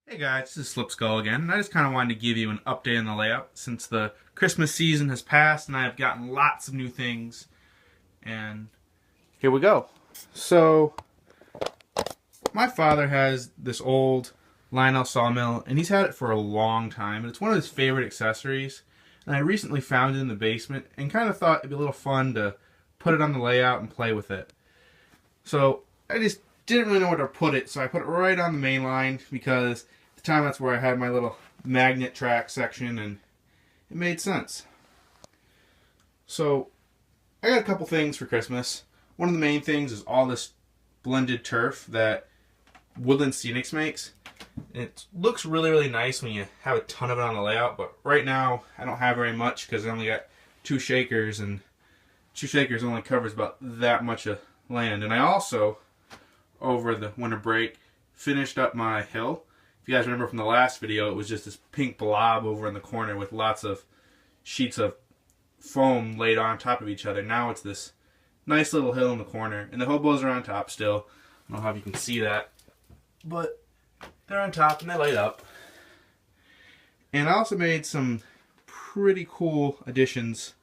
Hey guys, this is Slip Skull again, and I just kind of wanted to give you an update on the layout since the Christmas season has passed and I've gotten lots of new things. And here we go. So, my father has this old Lionel sawmill, and he's had it for a long time, and it's one of his favorite accessories. And I recently found it in the basement and kind of thought it'd be a little fun to put it on the layout and play with it. So, I just didn't really know where to put it, so I put it right on the main line because at the time that's where I had my little magnet track section, and it made sense. So I got a couple things for Christmas. One of the main things is all this blended turf that Woodland Scenics makes. It looks really nice when you have a ton of it on the layout, but right now I don't have very much because I only got two shakers, and two shakers only covers about that much of land. And I also, over the winter break, finished up my hill. If you guys remember from the last video, it was just this pink blob over in the corner with lots of sheets of foam laid on top of each other. Now it's this nice little hill in the corner, and the hobos are on top still. I don't know if you can see that, but they're on top and they light up. And I also made some pretty cool additions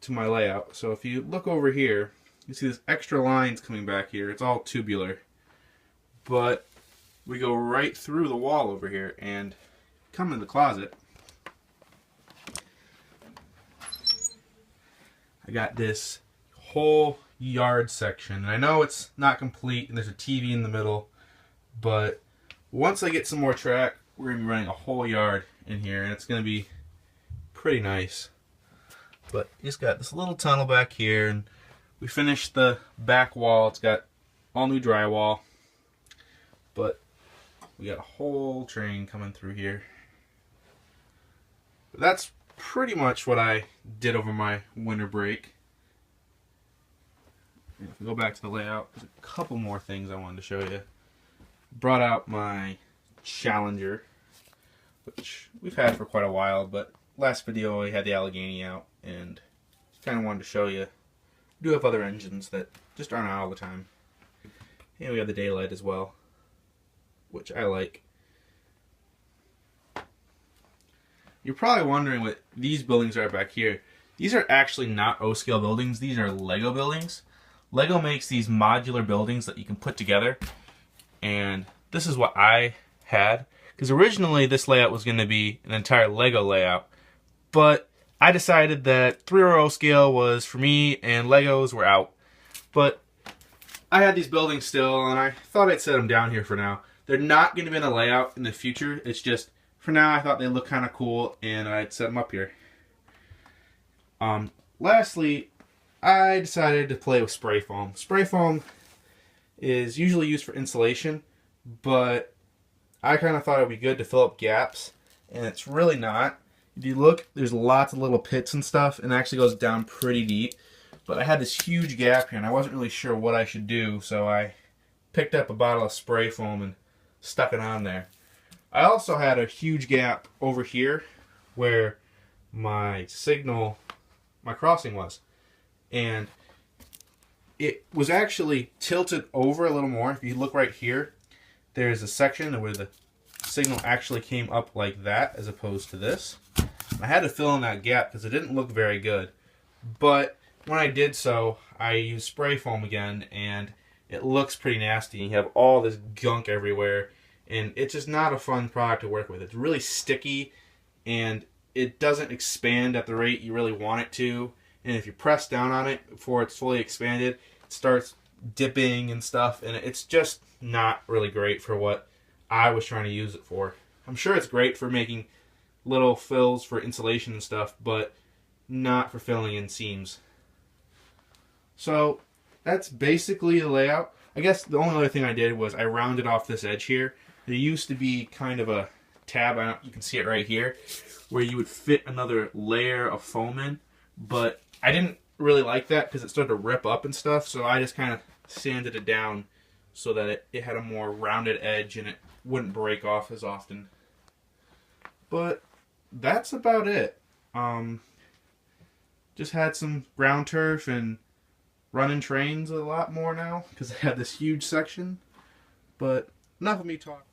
to my layout. So if you look over here, you see this extra lines coming back here. It's all tubular, but we go right through the wall over here and come in the closet. I got this whole yard section, and I know it's not complete and there's a TV in the middle, but once I get some more track, we're going to be running a whole yard in here, and it's going to be pretty nice. But it's got this little tunnel back here, and we finished the back wall. It's got all new drywall, but we got a whole train coming through here. But that's pretty much what I did over my winter break. If we go back to the layout, there's a couple more things I wanted to show you. Brought out my Challenger, which we've had for quite a while, but last video I had the Allegheny out, and kind of wanted to show you. We do have other engines that just aren't out all the time. And we have the daylight as well, which I like. You're probably wondering what these buildings are back here. These are actually not O-scale buildings. These are Lego buildings. Lego makes these modular buildings that you can put together, and this is what I had, because originally this layout was going to be an entire Lego layout, but I decided that 3-row O-scale was for me and Legos were out. But I had these buildings still, and I thought I'd set them down here for now. They're not going to be in a layout in the future. It's just, for now, I thought they look kind of cool, and I'd set them up here. Lastly, I decided to play with spray foam. Spray foam is usually used for insulation, but I kind of thought it would be good to fill up gaps, and it's really not. If you look, there's lots of little pits and stuff, and it actually goes down pretty deep. But I had this huge gap here, and I wasn't really sure what I should do, so I picked up a bottle of spray foam and stuck it on there. I also had a huge gap over here where my crossing was. And it was actually tilted over a little more. If you look right here, there's a section where the signal actually came up like that as opposed to this. I had to fill in that gap because it didn't look very good. But when I did so, I used spray foam again, and it looks pretty nasty. You have all this gunk everywhere, and it's just not a fun product to work with. It's really sticky, and it doesn't expand at the rate you really want it to. And if you press down on it before it's fully expanded, it starts dipping and stuff, and it's just not really great for what I was trying to use it for. I'm sure it's great for making little fills for insulation and stuff, but not for filling in seams. So that's basically the layout. I guess the only other thing I did was I rounded off this edge here. There used to be kind of a tab, you can see it right here, where you would fit another layer of foam in, but I didn't really like that because it started to rip up and stuff, so I just kind of sanded it down so that it had a more rounded edge and it wouldn't break off as often. But that's about it. Just had some ground turf and running trains a lot more now because I have this huge section. But enough of me talking.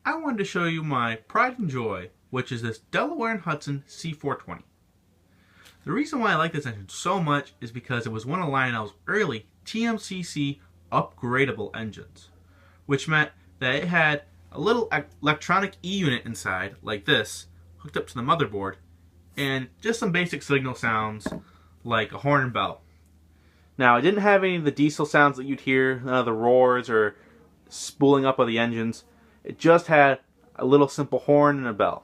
I wanted to show you my pride and joy, which is this Delaware and Hudson C420. The reason why I like this engine so much is because it was one of Lionel's early TMCC upgradable engines, which meant that it had a little electronic E-unit inside, like this, hooked up to the motherboard, and just some basic signal sounds like a horn and bell. Now, it didn't have any of the diesel sounds that you'd hear, none of the roars or spooling up of the engines. It just had a little simple horn and a bell.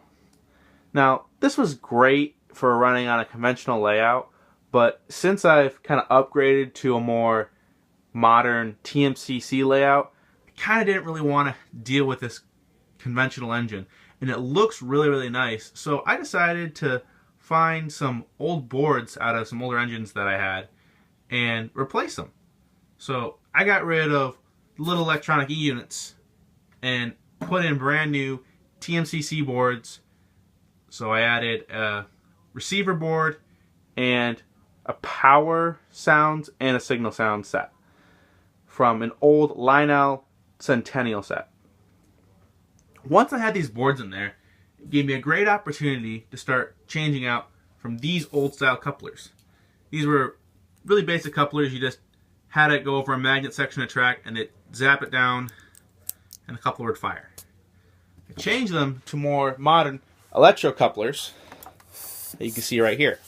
Now, this was great for running on a conventional layout, but since I've kind of upgraded to a more modern TMCC layout, I kind of didn't really want to deal with this conventional engine, and it looks really, really nice. So I decided to find some old boards out of some older engines that I had and replace them. So I got rid of little electronic E-units and put in brand new TMCC boards. So I added a receiver board and a power sounds and a signal sound set from an old Lionel Centennial set. Once I had these boards in there, it gave me a great opportunity to start changing out from these old style couplers. These were really basic couplers. You just had it go over a magnet section of track and it zap it down and the coupler would fire. I changed them to more modern electro couplers that you can see right here.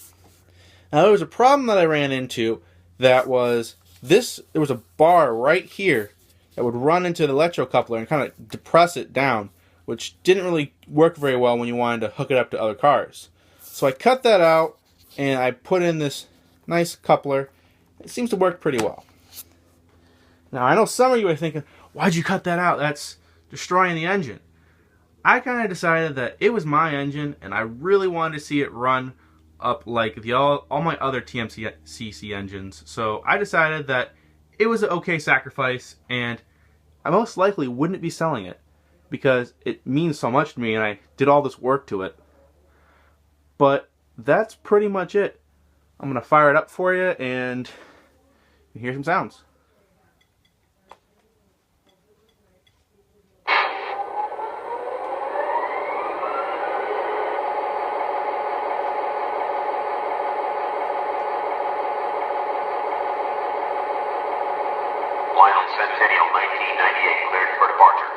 Now there was a problem that I ran into that was this, there was a bar right here that would run into the electro coupler and kind of depress it down, which didn't really work very well when you wanted to hook it up to other cars. So I cut that out and I put in this nice coupler. It seems to work pretty well. Now I know some of you are thinking, why'd you cut that out? That's destroying the engine. I kind of decided that it was my engine and I really wanted to see it run up like all my other TMCC engines. So I decided that it was an okay sacrifice, and I most likely wouldn't be selling it because it means so much to me and I did all this work to it. But that's pretty much it. I'm going to fire it up for you and you hear some sounds. Lionel Centennial 1998 cleared for departure.